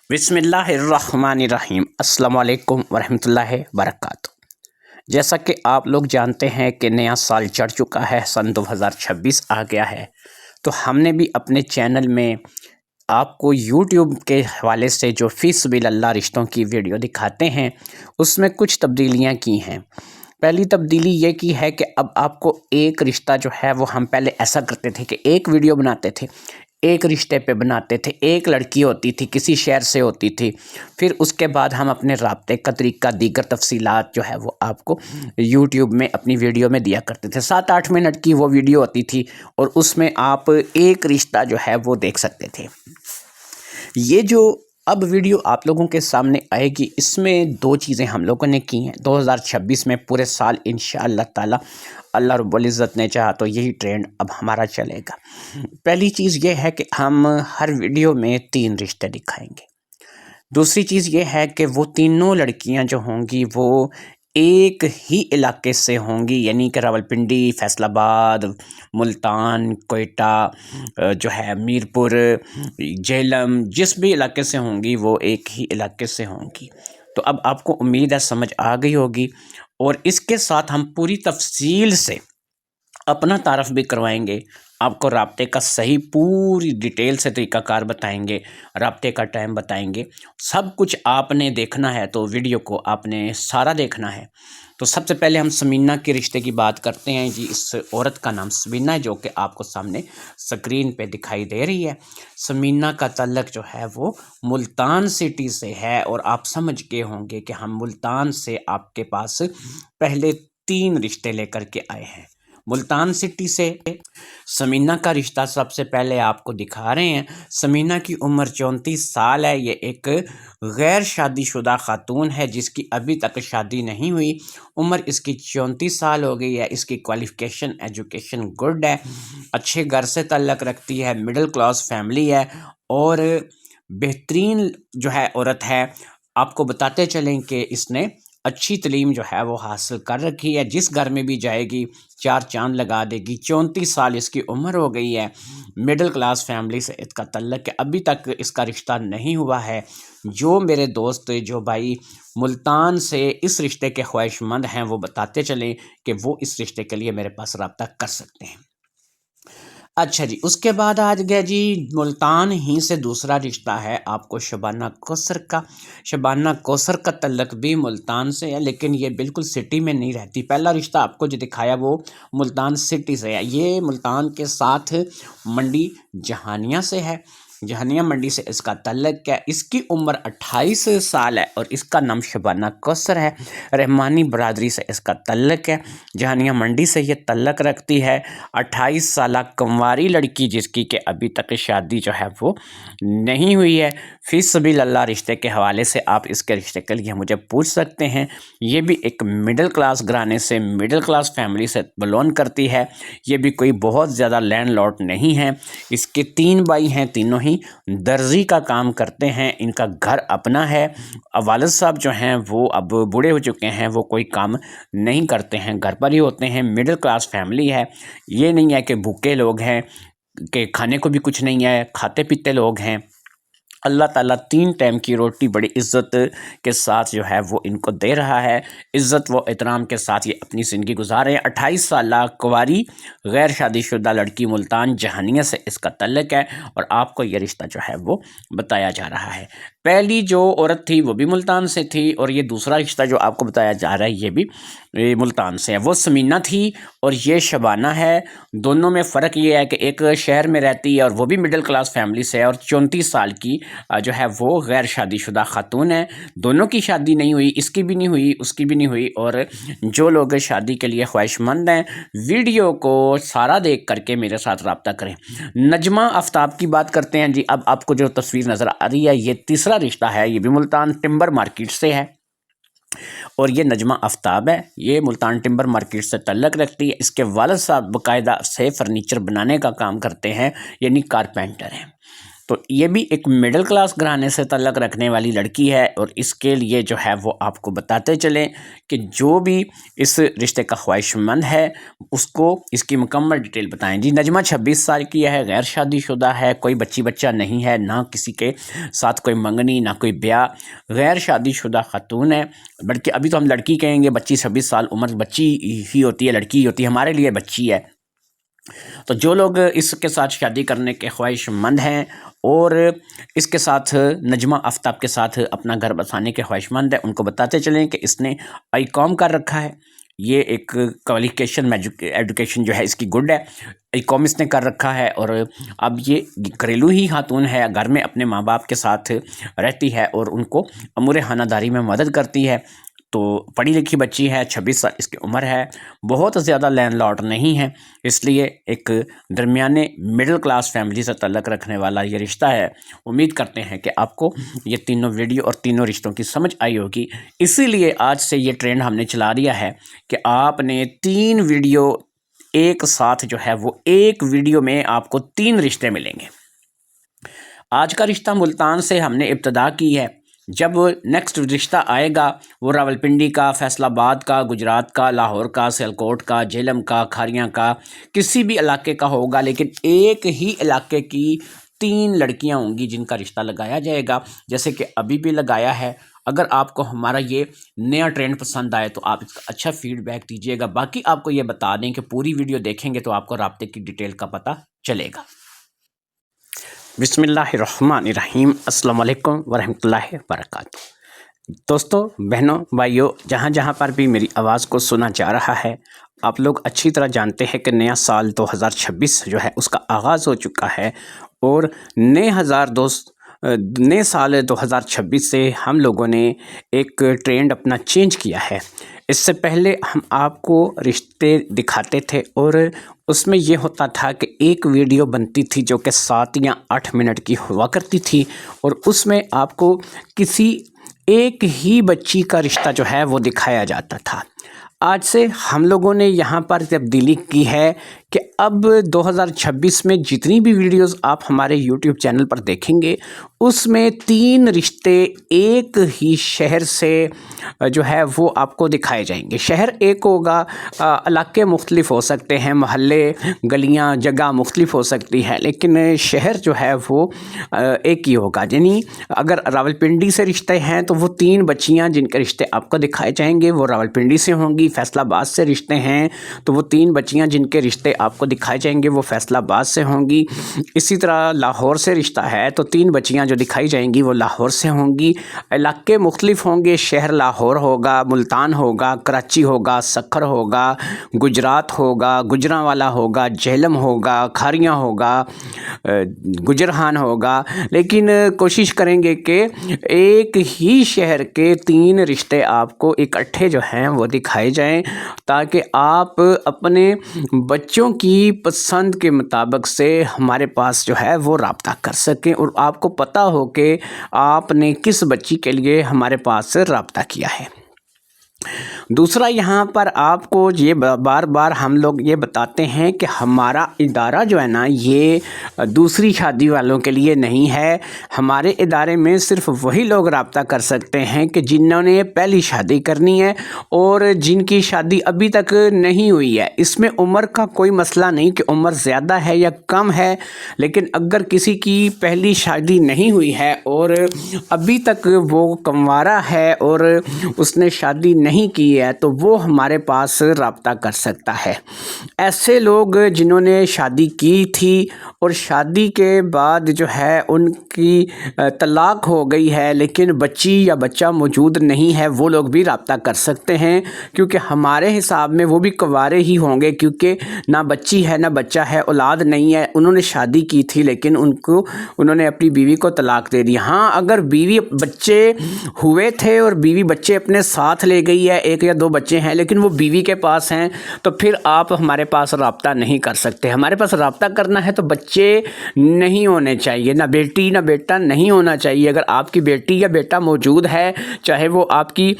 بسم اللہ الرحمن الرحیم۔ السلام علیکم ورحمۃ اللہ وبرکاتہ۔ جیسا کہ آپ لوگ جانتے ہیں کہ نیا سال چڑھ چکا ہے، سن 2026 آ گیا ہے، تو ہم نے بھی اپنے چینل میں آپ کو یوٹیوب کے حوالے سے جو فی سبیل اللہ رشتوں کی ویڈیو دکھاتے ہیں اس میں کچھ تبدیلیاں کی ہیں۔ پہلی تبدیلی یہ کی ہے کہ اب آپ کو ایک رشتہ جو ہے وہ ہم پہلے ایسا کرتے تھے کہ ایک ویڈیو بناتے تھے، ایک رشتے پہ بناتے تھے، ایک لڑکی ہوتی تھی کسی شہر سے ہوتی تھی، پھر اس کے بعد ہم اپنے رابطے کا طریقہ دیگر تفصیلات جو ہے وہ آپ کو یوٹیوب میں اپنی ویڈیو میں دیا کرتے تھے۔ 7-8 منٹ کی وہ ویڈیو ہوتی تھی اور اس میں آپ ایک رشتہ جو ہے وہ دیکھ سکتے تھے۔ یہ جو اب ویڈیو آپ لوگوں کے سامنے آئے گی، اس میں 2 چیزیں ہم لوگوں نے کی ہیں۔ 2026 میں پورے سال انشاءاللہ تعالی اللہ رب العزت نے چاہا تو یہی ٹرینڈ اب ہمارا چلے گا۔ پہلی چیز یہ ہے کہ ہم ہر ویڈیو میں 3 رشتے دکھائیں گے۔ دوسری چیز یہ ہے کہ وہ تینوں لڑکیاں جو ہوں گی وہ ایک ہی علاقے سے ہوں گی، یعنی کہ راولپنڈی، فیصل آباد، ملتان، کوئٹہ جو ہے میرپور، جہلم، جس بھی علاقے سے ہوں گی وہ ایک ہی علاقے سے ہوں گی۔ تو اب آپ کو امید ہے سمجھ آ گئی ہوگی، اور اس کے ساتھ ہم پوری تفصیل سے اپنا تعارف بھی کروائیں گے، آپ کو رابطے کا صحیح پوری ڈیٹیل سے طریقہ کار بتائیں گے، رابطے کا ٹائم بتائیں گے، سب کچھ آپ نے دیکھنا ہے تو ویڈیو کو آپ نے سارا دیکھنا ہے۔ تو سب سے پہلے ہم سمینہ کے رشتے کی بات کرتے ہیں جی۔ اس عورت کا نام سمینہ ہے، جو کہ آپ کو سامنے سکرین پہ دکھائی دے رہی ہے۔ سمینہ کا تعلق جو ہے وہ ملتان سٹی سے ہے، اور آپ سمجھ کے ہوں گے کہ ہم ملتان سے آپ کے پاس پہلے 3 رشتے لے کر کے آئے ہیں۔ ملتان سٹی سے سمینہ کا رشتہ سب سے پہلے آپ کو دکھا رہے ہیں۔ سمینہ کی عمر 34 سال ہے۔ یہ ایک غیر شادی شدہ خاتون ہے جس کی ابھی تک شادی نہیں ہوئی۔ عمر اس کی 34 سال ہو گئی ہے۔ اس کی کوالیفیکیشن ایجوکیشن گڈ ہے، اچھے گھر سے تعلق رکھتی ہے، مڈل کلاس فیملی ہے، اور بہترین جو ہے عورت ہے۔ آپ کو بتاتے چلیں کہ اس نے اچھی تعلیم جو ہے وہ حاصل کر رکھی ہے، جس گھر میں بھی جائے گی 4 چاند لگا دے گی۔ 34 سال اس کی عمر ہو گئی ہے، مڈل کلاس فیملی سے اس کا تعلق ہے، ابھی تک اس کا رشتہ نہیں ہوا ہے۔ جو میرے دوست جو بھائی ملتان سے اس رشتے کے خواہش مند ہیں وہ بتاتے چلیں کہ وہ اس رشتے کے لیے میرے پاس رابطہ کر سکتے ہیں۔ اچھا جی، اس کے بعد آ گیا جی ملتان ہی سے دوسرا رشتہ ہے آپ کو شبانہ کوثر کا۔ شبانہ کوثر کا تعلق بھی ملتان سے ہے، لیکن یہ بالکل سٹی میں نہیں رہتی۔ پہلا رشتہ آپ کو جو دکھایا وہ ملتان سٹی سے ہے، یہ ملتان کے ساتھ منڈی جہانیہ سے ہے۔ جہانیہ منڈی سے اس کا تعلق ہے۔ اس کی عمر 28 سال ہے اور اس کا نام شبانہ کوثر ہے۔ رحمانی برادری سے اس کا تعلق ہے، جہانیہ منڈی سے یہ تعلق رکھتی ہے۔ 28 سالہ کنواری لڑکی جس کی کہ ابھی تک شادی جو ہے وہ نہیں ہوئی ہے۔ فی سبیل اللہ رشتے کے حوالے سے آپ اس کے رشتے کے لیے مجھے پوچھ سکتے ہیں۔ یہ بھی ایک مڈل کلاس گھرانے سے، مڈل کلاس فیملی سے بلونگ کرتی ہے۔ یہ بھی کوئی بہت زیادہ لینڈ لاٹ نہیں ہے۔ اس کے 3 بھائی ہیں، تینوں ہی درزی کا کام کرتے ہیں۔ ان کا گھر اپنا ہے۔ والد صاحب جو ہیں وہ اب بوڑھے ہو چکے ہیں، وہ کوئی کام نہیں کرتے ہیں، گھر پر ہی ہوتے ہیں۔ مڈل کلاس فیملی ہے، یہ نہیں ہے کہ بھوکے لوگ ہیں کہ کھانے کو بھی کچھ نہیں ہے، کھاتے پیتے لوگ ہیں۔ اللہ تعالیٰ 3 ٹائم کی روٹی بڑی عزت کے ساتھ جو ہے وہ ان کو دے رہا ہے، عزت و احترام کے ساتھ یہ اپنی زندگی گزار رہے ہیں۔ 28 سالہ کنواری غیر شادی شدہ لڑکی ملتان جہانیہ سے اس کا تعلق ہے، اور آپ کو یہ رشتہ جو ہے وہ بتایا جا رہا ہے۔ پہلی جو عورت تھی وہ بھی ملتان سے تھی، اور یہ دوسرا رشتہ جو آپ کو بتایا جا رہا ہے یہ بھی ملتان سے ہے۔ وہ سمینہ تھی اور یہ شبانہ ہے۔ دونوں میں فرق یہ ہے کہ ایک شہر میں رہتی ہے اور وہ بھی مڈل کلاس فیملی سے ہے، اور 34 سال کی جو ہے وہ غیر شادی شدہ خاتون ہے۔ دونوں کی شادی نہیں ہوئی، اس کی بھی نہیں ہوئی، اس کی بھی نہیں ہوئی۔ اور جو لوگ شادی کے لیے خواہش مند ہیں ویڈیو کو سارا دیکھ کر کے میرے ساتھ رابطہ کریں۔ نجمہ آفتاب کی بات کرتے ہیں جی۔ اب آپ کو جو تصویر نظر آ رہی ہے یہ تیسرا رشتہ ہے، یہ بھی ملتان ٹمبر مارکیٹ سے ہے، اور یہ نجمہ آفتاب ہے، یہ ملتان ٹمبر مارکیٹ سے تعلق رکھتی ہے۔ اس کے والد صاحب باقاعدہ سے فرنیچر بنانے کا کام کرتے ہیں، یعنی کارپینٹر ہیں۔ تو یہ بھی ایک مڈل کلاس گھرانے سے تعلق رکھنے والی لڑکی ہے، اور اس کے لیے جو ہے وہ آپ کو بتاتے چلیں کہ جو بھی اس رشتے کا خواہش مند ہے اس کو اس کی مکمل ڈیٹیل بتائیں۔ جی نجمہ 26 سال کی ہے، غیر شادی شدہ ہے، کوئی بچہ نہیں ہے، نہ کسی کے ساتھ کوئی منگنی نہ کوئی بیاہ، غیر شادی شدہ خاتون ہے، بلکہ ابھی تو ہم لڑکی کہیں گے، 26 سال عمر بچی ہی ہوتی ہے، لڑکی ہی ہوتی ہے، ہمارے لیے بچی ہے۔ تو جو لوگ اس کے ساتھ شادی کرنے کے خواہش مند ہیں اور اس کے ساتھ نجمہ آفتاب کے ساتھ اپنا گھر بسانے کے خواہش مند ہیں، ان کو بتاتے چلیں کہ اس نے ICOM کر رکھا ہے۔ یہ ایک کوالیفیکیشن ایجوکیشن جو ہے اس کی گڈ ہے، ICOM اس نے کر رکھا ہے، اور اب یہ گھریلو ہی خاتون ہے، گھر میں اپنے ماں باپ کے ساتھ رہتی ہے اور ان کو امور خانہ داری میں مدد کرتی ہے۔ تو پڑھی لکھی بچی ہے، 26 سال اس کی عمر ہے، بہت زیادہ لینڈ لاٹ نہیں ہے، اس لیے ایک درمیانے مڈل کلاس فیملی سے تعلق رکھنے والا یہ رشتہ ہے۔ امید کرتے ہیں کہ آپ کو یہ تینوں ویڈیو اور تینوں رشتوں کی سمجھ آئی ہوگی، اسی لیے آج سے یہ ٹرینڈ ہم نے چلا دیا ہے کہ آپ نے 3 ویڈیو ایک ساتھ جو ہے وہ ایک ویڈیو میں آپ کو 3 رشتے ملیں گے۔ آج کا رشتہ ملتان سے ہم نے ابتدا کی ہے، جب نیکسٹ رشتہ آئے گا وہ راولپنڈی کا، فیصل آباد کا، گجرات کا، لاہور کا، سیالکوٹ کا، جہلم کا، کھاریاں کا، کسی بھی علاقے کا ہوگا، لیکن ایک ہی علاقے کی 3 لڑکیاں ہوں گی جن کا رشتہ لگایا جائے گا، جیسے کہ ابھی بھی لگایا ہے۔ اگر آپ کو ہمارا یہ نیا ٹرینڈ پسند آئے تو آپ اس کا اچھا فیڈ بیک دیجیے گا۔ باقی آپ کو یہ بتا دیں کہ پوری ویڈیو دیکھیں گے تو آپ کو رابطے کی ڈیٹیل کا پتہ چلے گا۔ بسم اللہ الرحمن الرحیم، السلام علیکم ورحمۃ اللہ وبرکاتہ۔ دوستو، بہنوں، بھائیوں، جہاں جہاں پر بھی میری آواز کو سنا جا رہا ہے، آپ لوگ اچھی طرح جانتے ہیں کہ نیا سال 2026 جو ہے اس کا آغاز ہو چکا ہے، اور نئے سال 2026 سے ہم لوگوں نے ایک ٹرینڈ اپنا چینج کیا ہے۔ اس سے پہلے ہم آپ کو رشتے دکھاتے تھے اور اس میں یہ ہوتا تھا کہ ایک ویڈیو بنتی تھی جو کہ 7 یا 8 منٹ کی ہوا کرتی تھی، اور اس میں آپ کو کسی ایک ہی بچی کا رشتہ جو ہے وہ دکھایا جاتا تھا۔ آج سے ہم لوگوں نے یہاں پر تبدیلی کی ہے کہ اب 2026 میں جتنی بھی ویڈیوز آپ ہمارے YouTube چینل پر دیکھیں گے اس میں 3 رشتے ایک ہی شہر سے جو ہے وہ آپ کو دکھائے جائیں گے۔ شہر ایک ہوگا، علاقے مختلف ہو سکتے ہیں، محلے، گلیاں، جگہ مختلف ہو سکتی ہے، لیکن شہر جو ہے وہ ایک ہی ہوگا۔ یعنی اگر راولپنڈی سے رشتے ہیں تو وہ 3 بچیاں جن کے رشتے آپ کو دکھائے جائیں گے وہ راولپنڈی سے ہوں گی۔ فیصل آباد سے رشتے ہیں تو وہ 3 بچیاں جن کے رشتے آپ کو دکھائے جائیں گے وہ فیصل آباد سے ہوں گی۔ اسی طرح لاہور سے رشتہ ہے تو 3 بچیاں جو دکھائی جائیں گی وہ لاہور سے ہوں گی۔ علاقے مختلف ہوں گے، شہر لاہور ہوگا، ملتان ہوگا، کراچی ہوگا، سکھر ہوگا، گجرات ہوگا، گجرانوالا ہوگا، جہلم ہوگا، کھاریاں ہوگا، گجرہان ہوگا، لیکن کوشش کریں گے کہ ایک ہی شہر کے 3 رشتے آپ کو اکٹھے جو ہیں وہ دکھائے جائیں، تاکہ آپ اپنے بچوں کی پسند کے مطابق سے ہمارے پاس جو ہے وہ رابطہ کر سکیں، اور آپ کو پتہ ہو کہ آپ نے کس بچی کے لیے ہمارے پاس رابطہ کیا ہے۔ دوسرا، یہاں پر آپ کو یہ بار بار ہم لوگ یہ بتاتے ہیں کہ ہمارا ادارہ جو ہے نا یہ دوسری شادی والوں کے لیے نہیں ہے۔ ہمارے ادارے میں صرف وہی لوگ رابطہ کر سکتے ہیں کہ جنہوں نے پہلی شادی کرنی ہے اور جن کی شادی ابھی تک نہیں ہوئی ہے۔ اس میں عمر کا کوئی مسئلہ نہیں کہ عمر زیادہ ہے یا کم ہے، لیکن اگر کسی کی پہلی شادی نہیں ہوئی ہے اور ابھی تک وہ کنوارا ہے اور اس نے شادی نہیں کی ہے تو وہ ہمارے پاس رابطہ کر سکتا ہے۔ ایسے لوگ جنہوں نے شادی کی تھی اور شادی کے بعد جو ہے ان کی طلاق ہو گئی ہے لیکن بچی یا بچہ موجود نہیں ہے، وہ لوگ بھی رابطہ کر سکتے ہیں، کیونکہ ہمارے حساب میں وہ بھی کنوارے ہی ہوں گے، کیونکہ نہ بچی ہے نہ بچہ ہے، اولاد نہیں ہے، انہوں نے شادی کی تھی لیکن انہوں نے اپنی بیوی کو طلاق دے دی۔ ہاں، اگر بیوی بچے ہوئے تھے اور بیوی بچے اپنے ساتھ لے گئی بیوی ہے, 1 یا 2 بچے ہیں, لیکن وہ بیوی کے پاس ہیں, تو پھر آپ ہمارے پاس رابطہ نہیں کر سکتے. ہمارے پاس رابطہ کرنا ہے تو بچے نہیں ہونے چاہیے, نہ بیٹی نہ بیٹا نہیں ہونا چاہیے. اگر آپ کی بیٹی یا بیٹا موجود ہے, چاہے وہ آپ کی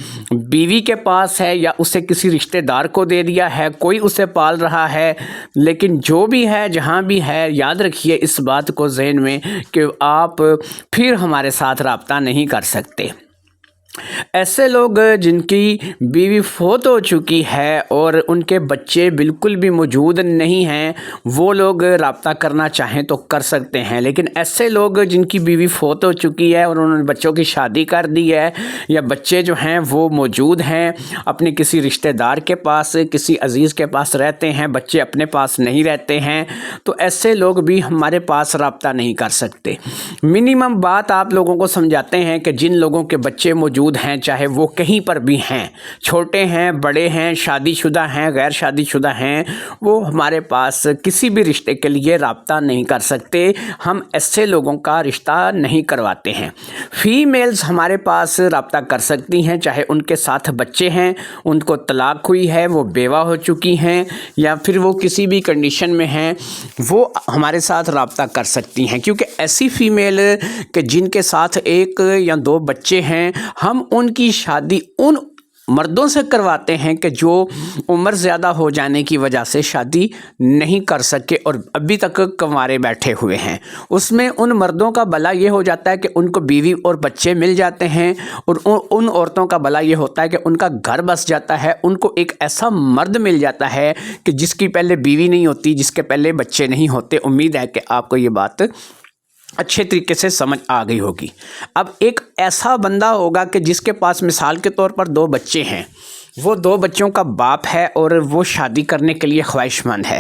بیوی کے پاس ہے یا اسے کسی رشتہ دار کو دے دیا ہے, کوئی اسے پال رہا ہے, لیکن جو بھی ہے جہاں بھی ہے, یاد رکھیے اس بات کو ذہن میں کہ آپ پھر ہمارے ساتھ رابطہ نہیں کر سکتے. ایسے لوگ جن کی بیوی فوت ہو چکی ہے اور ان کے بچے بالکل بھی موجود نہیں ہیں, وہ لوگ رابطہ کرنا چاہیں تو کر سکتے ہیں. لیکن ایسے لوگ جن کی بیوی فوت ہو چکی ہے اور انہوں نے بچوں کی شادی کر دی ہے, یا بچے جو ہیں وہ موجود ہیں, اپنے کسی رشتہ دار کے پاس, کسی عزیز کے پاس رہتے ہیں, بچے اپنے پاس نہیں رہتے ہیں, تو ایسے لوگ بھی ہمارے پاس رابطہ نہیں کر سکتے. منیمم بات آپ لوگوں کو سمجھاتے ہیں کہ جن لوگوں کے بچے موجود ہیں, چاہے وہ کہیں پر بھی ہیں, چھوٹے ہیں, بڑے ہیں, شادی شدہ ہیں, غیر شادی شدہ ہیں, وہ ہمارے پاس کسی بھی رشتے کے لیے رابطہ نہیں کر سکتے. ہم ایسے لوگوں کا رشتہ نہیں کرواتے ہیں. فیمیلز ہمارے پاس رابطہ کر سکتی ہیں, چاہے ان کے ساتھ بچے ہیں, ان کو طلاق ہوئی ہے, وہ بیوہ ہو چکی ہیں, یا پھر وہ کسی بھی کنڈیشن میں ہیں, وہ ہمارے ساتھ رابطہ کر سکتی ہیں. کیونکہ ایسی فیمیل کہ جن کے ساتھ 1 یا 2 بچے ہیں, ہم ان کی شادی ان مردوں سے کرواتے ہیں کہ جو عمر زیادہ ہو جانے کی وجہ سے شادی نہیں کر سکے اور ابھی تک کنوارے بیٹھے ہوئے ہیں. اس میں ان مردوں کا بھلا یہ ہو جاتا ہے کہ ان کو بیوی اور بچے مل جاتے ہیں, اور ان عورتوں کا بھلا یہ ہوتا ہے کہ ان کا گھر بس جاتا ہے, ان کو ایک ایسا مرد مل جاتا ہے کہ جس کی پہلے بیوی نہیں ہوتی, جس کے پہلے بچے نہیں ہوتے. امید ہے کہ آپ کو یہ بات اچھے طریقے سے سمجھ آ گئی ہوگی. اب ایک ایسا بندہ ہوگا کہ جس کے پاس مثال کے طور پر 2 بچے ہیں, وہ 2 بچوں کا باپ ہے اور وہ شادی کرنے کے لیے خواہش مند ہے.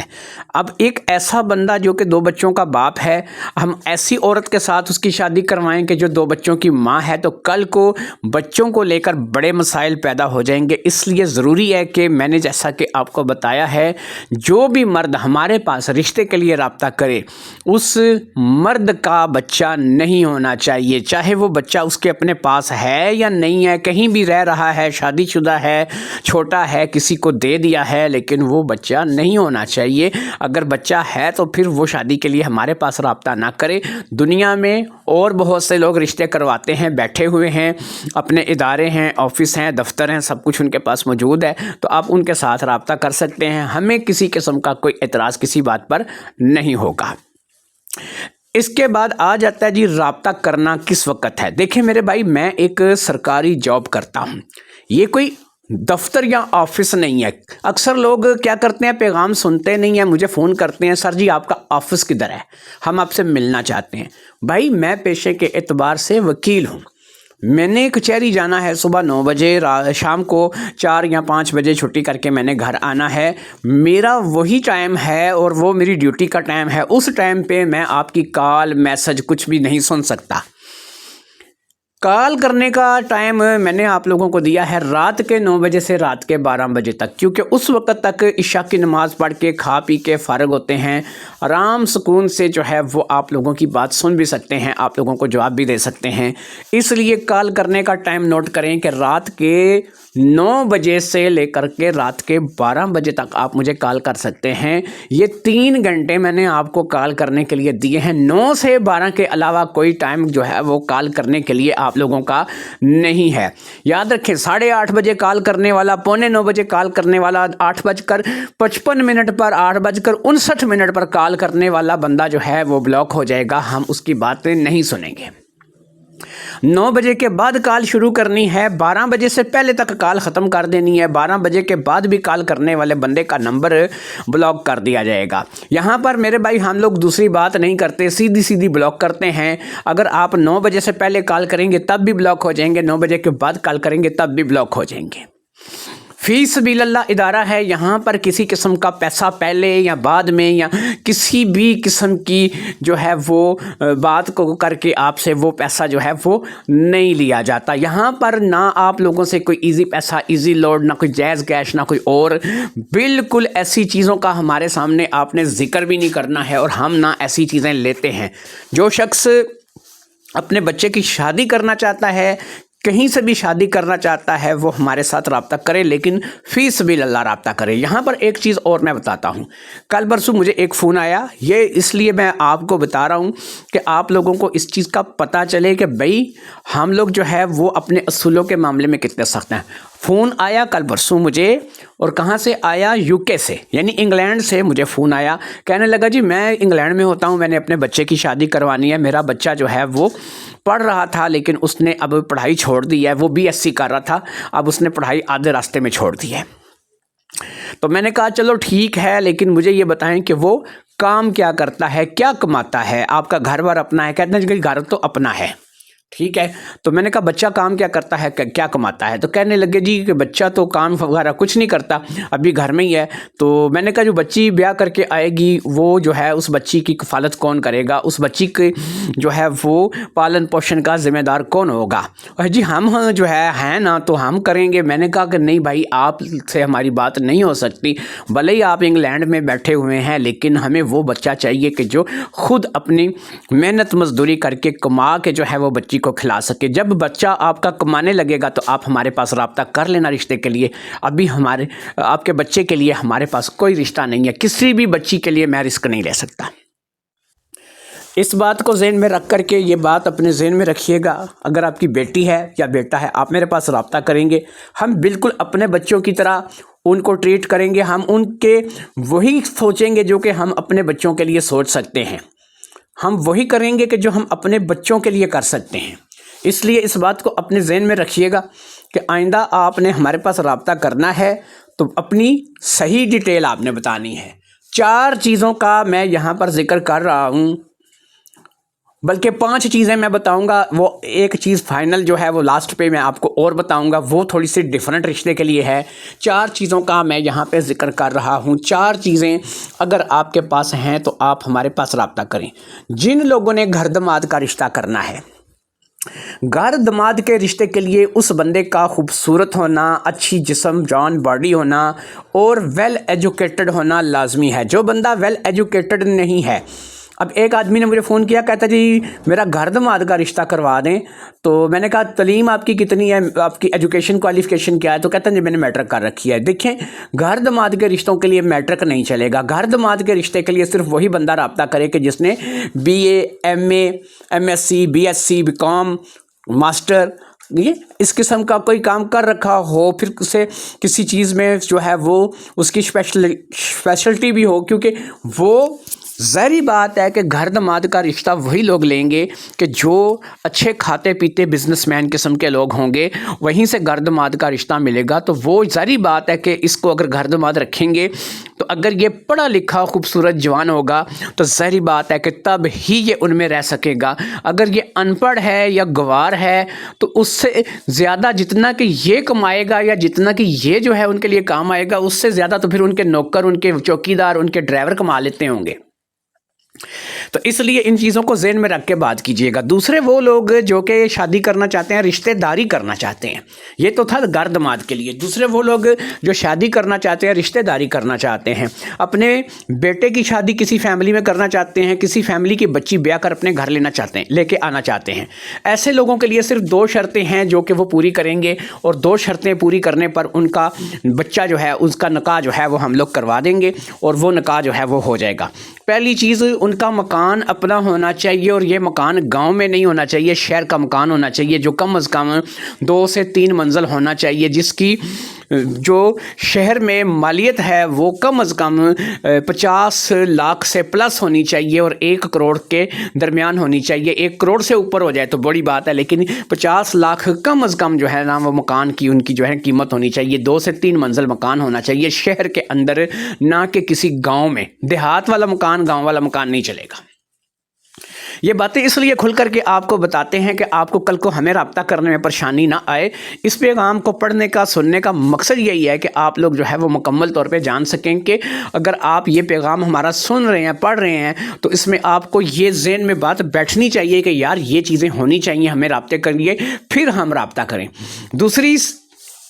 اب ایک ایسا بندہ جو کہ 2 بچوں کا باپ ہے, ہم ایسی عورت کے ساتھ اس کی شادی کروائیں کہ جو 2 بچوں کی ماں ہے, تو کل کو بچوں کو لے کر بڑے مسائل پیدا ہو جائیں گے. اس لیے ضروری ہے کہ میں نے جیسا کہ آپ کو بتایا ہے, جو بھی مرد ہمارے پاس رشتے کے لیے رابطہ کرے, اس مرد کا بچہ نہیں ہونا چاہیے. چاہے وہ بچہ اس کے اپنے پاس ہے یا نہیں ہے, کہیں بھی رہ رہا ہے, شادی شدہ ہے, چھوٹا ہے, کسی کو دے دیا ہے, لیکن وہ بچہ نہیں ہونا چاہیے. اگر بچہ ہے تو پھر وہ شادی کے لیے ہمارے پاس رابطہ نہ کرے. دنیا میں اور بہت سے لوگ رشتے کرواتے ہیں, بیٹھے ہوئے ہیں, اپنے ادارے ہیں, آفس ہیں, دفتر ہیں, سب کچھ ان کے پاس موجود ہے, تو آپ ان کے ساتھ رابطہ کر سکتے ہیں. ہمیں کسی قسم کا کوئی اعتراض کسی بات پر نہیں ہوگا. اس کے بعد آ جاتا ہے جی رابطہ کرنا کس وقت ہے. دیکھیں میرے بھائی, میں ایک سرکاری جاب کرتا ہوں, یہ کوئی دفتر یا آفس نہیں ہے. اکثر لوگ کیا کرتے ہیں, پیغام سنتے نہیں ہیں, مجھے فون کرتے ہیں, سر جی آپ کا آفس کدھر ہے, ہم آپ سے ملنا چاہتے ہیں. بھائی میں پیشے کے اعتبار سے وکیل ہوں, میں نے کچہری جانا ہے صبح 9 بجے, شام کو 4 یا 5 بجے چھٹی کر کے میں نے گھر آنا ہے. میرا وہی ٹائم ہے اور وہ میری ڈیوٹی کا ٹائم ہے. اس ٹائم پہ میں آپ کی کال میسج کچھ بھی نہیں سن سکتا. کال کرنے کا ٹائم میں نے آپ لوگوں کو دیا ہے رات کے 9 بجے سے رات کے 12 بجے تک, کیونکہ اس وقت تک عشاء کی نماز پڑھ کے کھا پی کے فارغ ہوتے ہیں, آرام سکون سے جو ہے وہ آپ لوگوں کی بات سن بھی سکتے ہیں, آپ لوگوں کو جواب بھی دے سکتے ہیں. اس لیے کال کرنے کا ٹائم نوٹ کریں کہ رات کے 9 بجے سے لے کر کے رات کے 12 بجے تک آپ مجھے کال کر سکتے ہیں. یہ 3 گھنٹے میں نے آپ کو کال کرنے کے لیے دیے ہیں. 9 سے 12 کے علاوہ کوئی ٹائم جو ہے وہ کال کرنے کے لیے آپ لوگوں کا نہیں ہے. یاد رکھیں, 8:30 بجے کال کرنے والا, 8:45 بجے کال کرنے والا, 8:55 پر, 8:59 پر کال کرنے والا بندہ جو ہے وہ بلاک ہو جائے گا. ہم اس کی باتیں نہیں سنیں گے. 9 بجے کے بعد کال شروع کرنی ہے, 12 بجے سے پہلے تک کال ختم کر دینی ہے. 12 بجے کے بعد بھی کال کرنے والے بندے کا نمبر بلاک کر دیا جائے گا. یہاں پر میرے بھائی ہم لوگ دوسری بات نہیں کرتے, سیدھی بلاک کرتے ہیں. اگر آپ 9 بجے سے پہلے کال کریں گے تب بھی بلاک ہو جائیں گے, 9 بجے کے بعد کال کریں گے تب بھی بلاک ہو جائیں گے. فی سبیل اللہ ادارہ ہے, یہاں پر کسی قسم کا پیسہ پہلے یا بعد میں یا کسی بھی قسم کی جو ہے وہ بات کو کر کے آپ سے وہ پیسہ جو ہے وہ نہیں لیا جاتا. یہاں پر نہ آپ لوگوں سے کوئی ایزی پیسہ, ایزی لوڈ, نہ کوئی جائز کیش, نہ کوئی اور بالکل ایسی چیزوں کا ہمارے سامنے آپ نے ذکر بھی نہیں کرنا ہے, اور ہم نہ ایسی چیزیں لیتے ہیں. جو شخص اپنے بچے کی شادی کرنا چاہتا ہے, کہیں سے بھی شادی کرنا چاہتا ہے وہ ہمارے ساتھ رابطہ کرے، لیکن فی سبیل اللہ رابطہ کرے۔ یہاں پر ایک چیز اور میں بتاتا ہوں، کل پرسوں مجھے ایک فون آیا، یہ اس لیے میں آپ کو بتا رہا ہوں کہ آپ لوگوں کو اس چیز کا پتہ چلے کہ بھئی ہم لوگ جو ہے وہ اپنے اصولوں کے معاملے میں کتنے سخت ہیں۔ فون آیا کل پرسوں مجھے، اور کہاں سے آیا؟ یو کے سے، یعنی انگلینڈ سے مجھے فون آیا، کہنے لگا جی میں انگلینڈ میں ہوتا ہوں، میں نے اپنے بچے کی شادی کروانی ہے، میرا بچہ جو ہے وہ پڑھ رہا تھا لیکن اس نے اب پڑھائی چھوڑ دی ہے، وہ BSc کر رہا تھا، اب اس نے پڑھائی آدھے راستے میں چھوڑ دی ہے۔ تو میں نے کہا چلو ٹھیک ہے، لیکن مجھے یہ بتائیں کہ وہ کام کیا کرتا ہے، کیا کماتا ہے، آپ کا گھر بار اپنا ہے؟ کہتے ہیں کہ گھر تو اپنا ہے، ٹھیک ہے۔ تو میں نے کہا بچہ کام کیا کرتا ہے، کیا کماتا ہے؟ تو کہنے لگے جی کہ بچہ تو کام وغیرہ کچھ نہیں کرتا، ابھی گھر میں ہی ہے۔ تو میں نے کہا جو بچی بیاہ کر کے آئے گی وہ جو ہے اس بچی کی کفالت کون کرے گا، اس بچی کے جو ہے وہ پالن پوشن کا ذمہ دار کون ہوگا؟ اور جی ہم جو ہے نا تو ہم کریں گے۔ میں نے کہا کہ نہیں بھائی، آپ سے ہماری بات نہیں ہو سکتی، بھلے ہی آپ انگلینڈ میں بیٹھے ہوئے ہیں، لیکن ہمیں وہ بچہ چاہیے کہ جو خود اپنی محنت مزدوری کر کے کما کے جو ہے وہ بچی کو کھلا سکے۔ جب بچہ آپ کا کمانے لگے گا تو آپ ہمارے پاس رابطہ کر لینا رشتے کے لیے۔ ابھی آپ کے بچے کے لیے ہمارے پاس کوئی رشتہ نہیں ہے، کسی بھی بچی کے لیے میں رسک نہیں لے سکتا۔ اس بات کو ذہن میں رکھ کر کے یہ بات اپنے ذہن میں رکھیے گا، اگر آپ کی بیٹی ہے یا بیٹا ہے، آپ میرے پاس رابطہ کریں گے، ہم بالکل اپنے بچوں کی طرح ان کو ٹریٹ کریں گے، ہم ان کے وہی سوچیں گے جو کہ ہم اپنے بچوں کے لیے سوچ سکتے ہیں، ہم وہی کریں گے کہ جو ہم اپنے بچوں کے لیے کر سکتے ہیں۔ اس لیے اس بات کو اپنے ذہن میں رکھیے گا کہ آئندہ آپ نے ہمارے پاس رابطہ کرنا ہے تو اپنی صحیح ڈیٹیل آپ نے بتانی ہے۔ 4 چیزوں کا میں یہاں پر ذکر کر رہا ہوں، بلکہ 5 چیزیں میں بتاؤں گا، وہ ایک چیز فائنل جو ہے وہ لاسٹ پہ میں آپ کو اور بتاؤں گا، وہ تھوڑی سی ڈیفرنٹ رشتے کے لیے ہے۔ 4 چیزوں کا میں یہاں پہ ذکر کر رہا ہوں۔ 4 چیزیں اگر آپ کے پاس ہیں تو آپ ہمارے پاس رابطہ کریں۔ جن لوگوں نے گھر داماد کا رشتہ کرنا ہے، گھر داماد کے رشتے کے لیے اس بندے کا خوبصورت ہونا، اچھی جسم جان باڈی ہونا اور ویل ایجوکیٹڈ ہونا لازمی ہے۔ جو بندہ ویل ایجوکیٹڈ نہیں ہے، اب ایک آدمی نے مجھے فون کیا، کہتا جی میرا گھر داماد کا رشتہ کروا دیں، تو میں نے کہا تعلیم آپ کی کتنی ہے، آپ کی ایجوکیشن کوالیفیکیشن کیا ہے؟ تو کہتا ہے جی میں نے میٹرک کر رکھی ہے۔ دیکھیں گھر داماد کے رشتوں کے لیے میٹرک نہیں چلے گا، گھر داماد کے رشتے کے لیے صرف وہی بندہ رابطہ کرے کہ جس نے BA MA MSc BSc BCom master یہ اس قسم کا کوئی کام کر رکھا ہو، پھر اسے کسی چیز میں جو ہے وہ اس کی اسپیشلٹی بھی ہو، کیونکہ وہ ظاہری بات ہے کہ گھر داماد کا رشتہ وہی لوگ لیں گے کہ جو اچھے کھاتے پیتے بزنس مین قسم کے لوگ ہوں گے، وہیں سے گھر داماد کا رشتہ ملے گا۔ تو وہ ظاہری بات ہے کہ اس کو اگر گھر داماد رکھیں گے تو اگر یہ پڑھا لکھا خوبصورت جوان ہوگا تو ظاہری بات ہے کہ تب ہی یہ ان میں رہ سکے گا۔ اگر یہ ان پڑھ ہے یا گوار ہے تو اس سے زیادہ جتنا کہ یہ کمائے گا یا جتنا کہ یہ جو ہے ان کے لیے کام آئے گا، اس سے زیادہ تو پھر ان کے نوکر، ان کے چوکیدار، ان کے ڈرائیور کما لیتے ہوں گے۔ تو اس لیے ان چیزوں کو ذہن میں رکھ کے بات کیجیے گا۔ دوسرے وہ لوگ جو کہ شادی کرنا چاہتے ہیں، رشتہ داری کرنا چاہتے ہیں، یہ تو تھا گھر داماد کے لیے۔ دوسرے وہ لوگ جو شادی کرنا چاہتے ہیں، رشتہ داری کرنا چاہتے ہیں، اپنے بیٹے کی شادی کسی فیملی میں کرنا چاہتے ہیں، کسی فیملی کی بچی بیاہ کر اپنے گھر لینا چاہتے ہیں، لے کے آنا چاہتے ہیں، ایسے لوگوں کے لیے صرف 2 شرطیں ہیں جو کہ وہ پوری کریں گے، اور 2 شرطیں پوری کرنے پر ان کا بچہ جو ہے اس کا نکاح جو ہے وہ ہم لوگ کروا دیں گے، اور وہ نکاح جو ہے وہ ہو جائے گا۔ پہلی چیز، ان کا مکان اپنا ہونا چاہیے، اور یہ مکان گاؤں میں نہیں ہونا چاہیے، شہر کا مکان ہونا چاہیے جو کم از کم 2 سے 3 منزل ہونا چاہیے، جس کی جو شہر میں مالیت ہے وہ کم از کم 50 لاکھ سے پلس ہونی چاہیے اور 1 کروڑ کے درمیان ہونی چاہیے۔ 1 کروڑ سے اوپر ہو جائے تو بڑی بات ہے، لیکن 50 لاکھ کم از کم جو ہے نا وہ مکان کی ان کی جو ہے قیمت ہونی چاہیے۔ 2 سے 3 منزل مکان ہونا چاہیے شہر کے اندر، نہ کہ کسی گاؤں میں۔ دیہات والا مکان، گاؤں والا مکان نہیں چلے گا۔ یہ باتیں اس لیے کھل کر کے آپ کو بتاتے ہیں کہ آپ کو کل کو ہمیں رابطہ کرنے میں پریشانی نہ آئے۔ اس پیغام کو پڑھنے کا، سننے کا مقصد یہی ہے کہ آپ لوگ جو ہے وہ مکمل طور پہ جان سکیں کہ اگر آپ یہ پیغام ہمارا سن رہے ہیں، پڑھ رہے ہیں، تو اس میں آپ کو یہ ذہن میں بات بیٹھنی چاہیے کہ یار یہ چیزیں ہونی چاہیے ہمیں رابطے کریے، پھر ہم رابطہ کریں۔ دوسری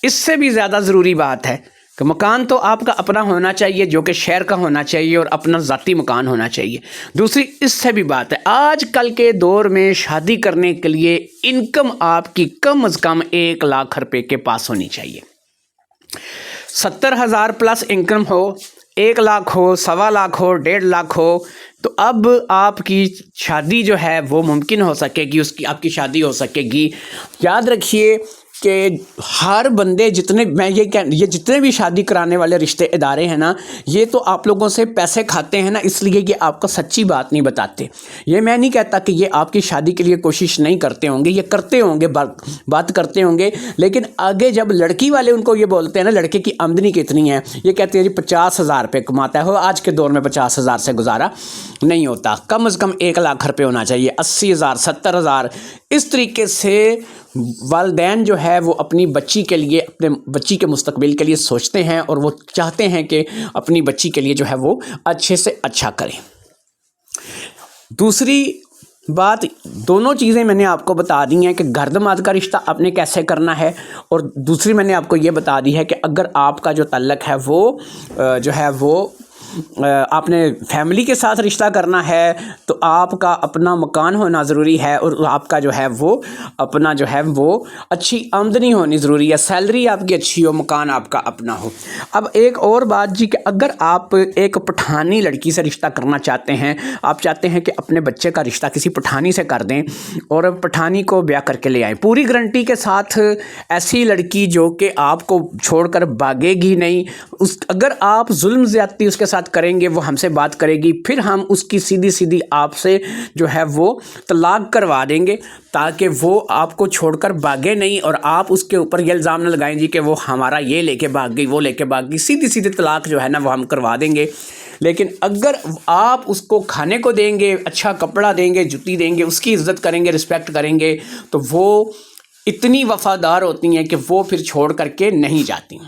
اس سے بھی زیادہ ضروری بات ہے کہ مکان تو آپ کا اپنا ہونا چاہیے، جو کہ شہر کا ہونا چاہیے اور اپنا ذاتی مکان ہونا چاہیے۔ دوسری اس سے بھی بات ہے، آج کل کے دور میں شادی کرنے کے لیے انکم آپ کی کم از کم 1 لاکھ روپے کے پاس ہونی چاہیے۔ 70,000 پلس انکم ہو، 1 لاکھ ہو، 1.25 لاکھ ہو، 1.5 لاکھ ہو، تو اب آپ کی شادی جو ہے وہ ممکن ہو سکے گی، آپ کی شادی ہو سکے گی۔ یاد رکھیے کہ ہر بندے یہ جتنے بھی شادی کرانے والے رشتے ادارے ہیں نا، یہ تو آپ لوگوں سے پیسے کھاتے ہیں نا، اس لیے یہ آپ کو سچی بات نہیں بتاتے۔ یہ میں نہیں کہتا کہ یہ آپ کی شادی کے لیے کوشش نہیں کرتے ہوں گے، یہ کرتے ہوں گے، بات کرتے ہوں گے، لیکن آگے جب لڑکی والے ان کو یہ بولتے ہیں نا لڑکے کی آمدنی کتنی ہے، یہ کہتے ہیں جی 50,000 روپے کماتا ہے۔ آج کے دور میں 50,000 سے گزارا نہیں ہوتا، کم از کم 1 لاکھ روپے ہونا چاہیے، 80,000 70,000۔ اس طریقے سے والدین جو ہے وہ اپنی بچی کے لیے، اپنے بچی کے مستقبل کے لیے سوچتے ہیں، اور وہ چاہتے ہیں کہ اپنی بچی کے لیے جو ہے وہ اچھے سے اچھا کریں۔ دوسری بات، دونوں چیزیں میں نے آپ کو بتا دی ہیں کہ گھر داماد کا رشتہ آپ نے کیسے کرنا ہے، اور دوسری میں نے آپ کو یہ بتا دی ہے کہ اگر آپ کا جو تعلق ہے وہ جو ہے وہ آپ نے فیملی کے ساتھ رشتہ کرنا ہے تو آپ کا اپنا مکان ہونا ضروری ہے، اور آپ کا جو ہے وہ اپنا جو ہے وہ اچھی آمدنی ہونی ضروری ہے، سیلری آپ کی اچھی ہو، مکان آپ کا اپنا ہو۔ اب ایک اور بات جی، کہ اگر آپ ایک پٹھانی لڑکی سے رشتہ کرنا چاہتے ہیں، آپ چاہتے ہیں کہ اپنے بچے کا رشتہ کسی پٹھانی سے کر دیں اور پٹھانی کو بیاہ کر کے لے آئیں، پوری گارنٹی کے ساتھ، ایسی لڑکی جو کہ آپ کو چھوڑ کر بھاگے گی نہیں، اگر آپ ظلم زیادتی اس کے ساتھ کریں گے وہ ہم سے بات کرے گی، پھر ہم اس کی سیدھی آپ سے جو ہے وہ طلاق کروا دیں گے، تاکہ وہ آپ کو چھوڑ کر بھاگے نہیں، اور آپ اس کے اوپر یہ الزام نہ لگائیں جی کہ وہ ہمارا یہ لے کے بھاگ گئی، وہ لے کے بھاگ گئی، سیدھی طلاق جو ہے نا وہ ہم کروا دیں گے۔ لیکن اگر آپ اس کو کھانے کو دیں گے، اچھا کپڑا دیں گے، جوتی دیں گے، اس کی عزت کریں گے، رسپیکٹ کریں گے، تو وہ اتنی وفادار ہوتی ہیں کہ وہ پھر چھوڑ کر کے نہیں جاتی۔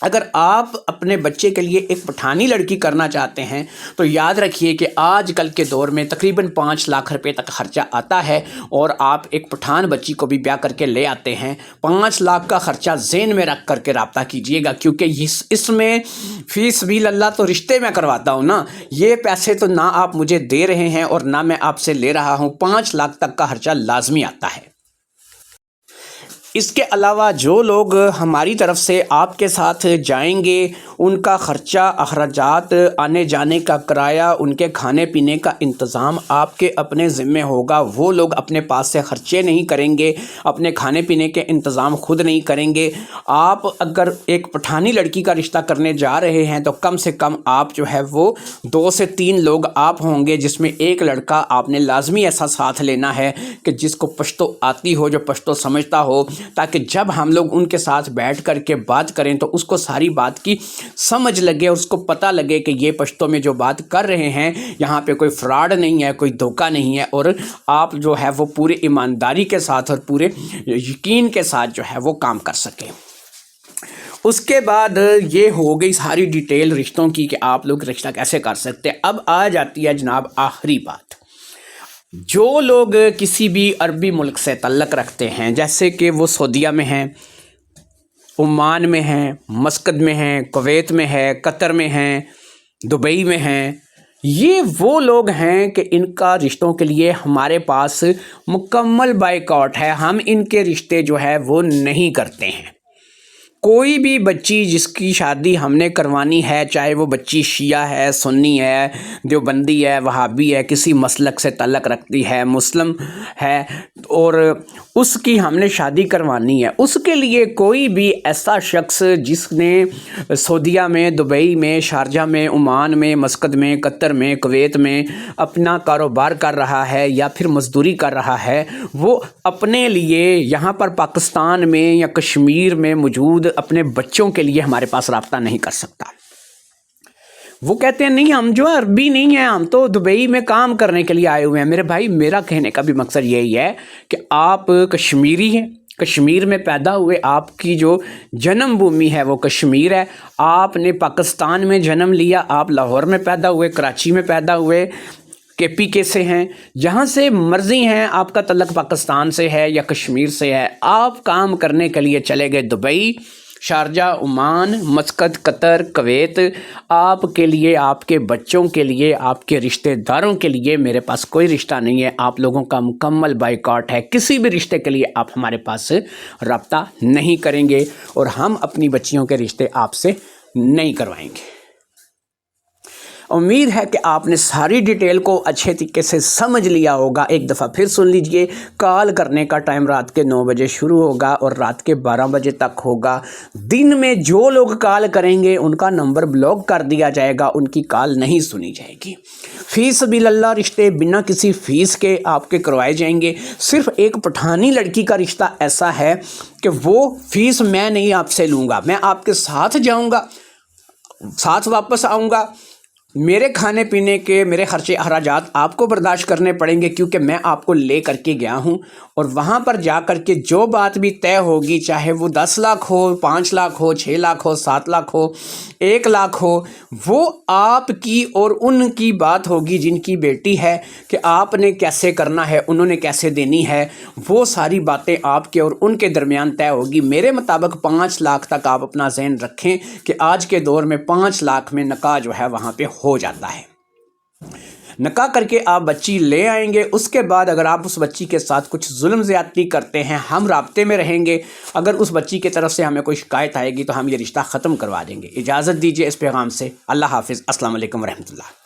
اگر آپ اپنے بچے کے لیے ایک پٹھانی لڑکی کرنا چاہتے ہیں تو یاد رکھیے کہ آج کل کے دور میں تقریباً 5 لاکھ روپے تک خرچہ آتا ہے، اور آپ ایک پٹھان بچی کو بھی بیاہ کر کے لے آتے ہیں۔ 5 لاکھ کا خرچہ ذہن میں رکھ کر کے رابطہ کیجئے گا، کیونکہ اس میں فی سبیل اللہ تو رشتے میں کرواتا ہوں نا، یہ پیسے تو نہ آپ مجھے دے رہے ہیں اور نہ میں آپ سے لے رہا ہوں، 5 لاکھ تک کا خرچہ لازمی آتا ہے۔ اس کے علاوہ جو لوگ ہماری طرف سے آپ کے ساتھ جائیں گے، ان کا خرچہ، اخراجات، آنے جانے کا کرایہ، ان کے کھانے پینے کا انتظام آپ کے اپنے ذمے ہوگا۔ وہ لوگ اپنے پاس سے خرچے نہیں کریں گے، اپنے کھانے پینے کے انتظام خود نہیں کریں گے۔ آپ اگر ایک پٹھانی لڑکی کا رشتہ کرنے جا رہے ہیں تو کم سے کم آپ جو ہے وہ 2 سے 3 لوگ آپ ہوں گے، جس میں ایک لڑکا آپ نے لازمی ایسا ساتھ لینا ہے کہ جس کو پشتو آتی ہو، جو پشتو سمجھتا ہو، تاکہ جب ہم لوگ ان کے ساتھ بیٹھ کر کے بات کریں تو اس کو ساری بات کی سمجھ لگے، اور اس کو پتہ لگے کہ یہ پشتوں میں جو بات کر رہے ہیں یہاں پہ کوئی فراڈ نہیں ہے، کوئی دھوکہ نہیں ہے، اور آپ جو ہے وہ پورے ایمانداری کے ساتھ اور پورے یقین کے ساتھ جو ہے وہ کام کر سکیں۔ اس کے بعد یہ ہو گئی ساری ڈیٹیل رشتوں کی کہ آپ لوگ رشتہ کیسے کر سکتے ہیں۔ اب آ جاتی ہے جناب آخری بات، جو لوگ کسی بھی عربی ملک سے تعلق رکھتے ہیں، جیسے کہ وہ سعودیہ میں ہیں، عمان میں ہیں، مسقط میں ہیں، کویت میں ہے، قطر میں ہیں، دبئی میں ہیں، یہ وہ لوگ ہیں کہ ان کا رشتوں کے لیے ہمارے پاس مکمل بائیکاٹ ہے، ہم ان کے رشتے جو ہے وہ نہیں کرتے ہیں۔ کوئی بھی بچی جس کی شادی ہم نے کروانی ہے، چاہے وہ بچی شیعہ ہے، سنی ہے، دیوبندی ہے، وہابی ہے، کسی مسلک سے تعلق رکھتی ہے، مسلم ہے، اور اس کی ہم نے شادی کروانی ہے، اس کے لیے کوئی بھی ایسا شخص جس نے سعودیہ میں، دبئی میں، شارجہ میں، عمان میں، مسقط میں، قطر میں، کویت میں اپنا کاروبار کر رہا ہے یا پھر مزدوری کر رہا ہے، وہ اپنے لیے یہاں پر پاکستان میں یا کشمیر میں موجود اپنے بچوں کے لیے ہمارے پاس رابطہ نہیں کر سکتا۔ وہ کہتے ہیں نہیں، ہم جو عربی نہیں ہیں، ہم تو دبئی میں کام کرنے کے لیے آئے ہوئے ہیں۔ میرے بھائی، میرا کہنے کا بھی مقصد یہی ہے کہ آپ کشمیری ہیں، کشمیر میں پیدا ہوئے، آپ کی جو جنم بھومی ہے وہ کشمیر ہے، آپ نے پاکستان میں جنم لیا، آپ لاہور میں پیدا ہوئے، کراچی میں پیدا ہوئے، KPK سے ہیں، جہاں سے مرضی ہیں، آپ کا تعلق پاکستان سے ہے یا کشمیر سے ہے، آپ کام کرنے کے لیے چلے گئے دبئی، شارجہ، عمان، مسقط، قطر، کویت، آپ کے لیے، آپ کے بچوں کے لیے، آپ کے رشتہ داروں کے لیے میرے پاس کوئی رشتہ نہیں ہے۔ آپ لوگوں کا مکمل بائیکاٹ ہے، کسی بھی رشتے کے لیے آپ ہمارے پاس رابطہ نہیں کریں گے اور ہم اپنی بچیوں کے رشتے آپ سے نہیں کروائیں گے۔ امید ہے کہ آپ نے ساری ڈیٹیل کو اچھے طریقے سے سمجھ لیا ہوگا۔ ایک دفعہ پھر سن لیجئے، کال کرنے کا ٹائم رات کے 9 بجے شروع ہوگا اور رات کے 12 بجے تک ہوگا۔ دن میں جو لوگ کال کریں گے ان کا نمبر بلاک کر دیا جائے گا، ان کی کال نہیں سنی جائے گی۔ فی سبیل اللہ رشتے بنا کسی فیس کے آپ کے کروائے جائیں گے۔ صرف ایک پٹھانی لڑکی کا رشتہ ایسا ہے کہ وہ فیس میں نہیں آپ سے لوں گا، میں آپ کے ساتھ جاؤں گا، ساتھ واپس آؤں گا۔ میرے کھانے پینے کے، میرے خرچے اخراجات آپ کو برداشت کرنے پڑیں گے، کیونکہ میں آپ کو لے کر کے گیا ہوں اور وہاں پر جا کر کے جو بات بھی طے ہوگی، چاہے وہ 10 لاکھ ہو، 5 لاکھ ہو، 6 لاکھ ہو، 7 لاکھ ہو، 1 لاکھ ہو، وہ آپ کی اور ان کی بات ہوگی جن کی بیٹی ہے کہ آپ نے کیسے کرنا ہے، انہوں نے کیسے دینی ہے۔ وہ ساری باتیں آپ کے اور ان کے درمیان طے ہوگی۔ میرے مطابق 5 لاکھ تک آپ اپنا ذہن رکھیں کہ آج کے دور میں 5 لاکھ میں نکاح جو ہے وہاں پہ ہو جاتا ہے۔ نکاح کر کے آپ بچی لے آئیں گے، اس کے بعد اگر آپ اس بچی کے ساتھ کچھ ظلم زیادتی کرتے ہیں، ہم رابطے میں رہیں گے۔ اگر اس بچی کی طرف سے ہمیں کوئی شکایت آئے گی تو ہم یہ رشتہ ختم کروا دیں گے۔ اجازت دیجیے اس پیغام سے۔ اللہ حافظ۔ السلام علیکم ورحمۃ اللہ۔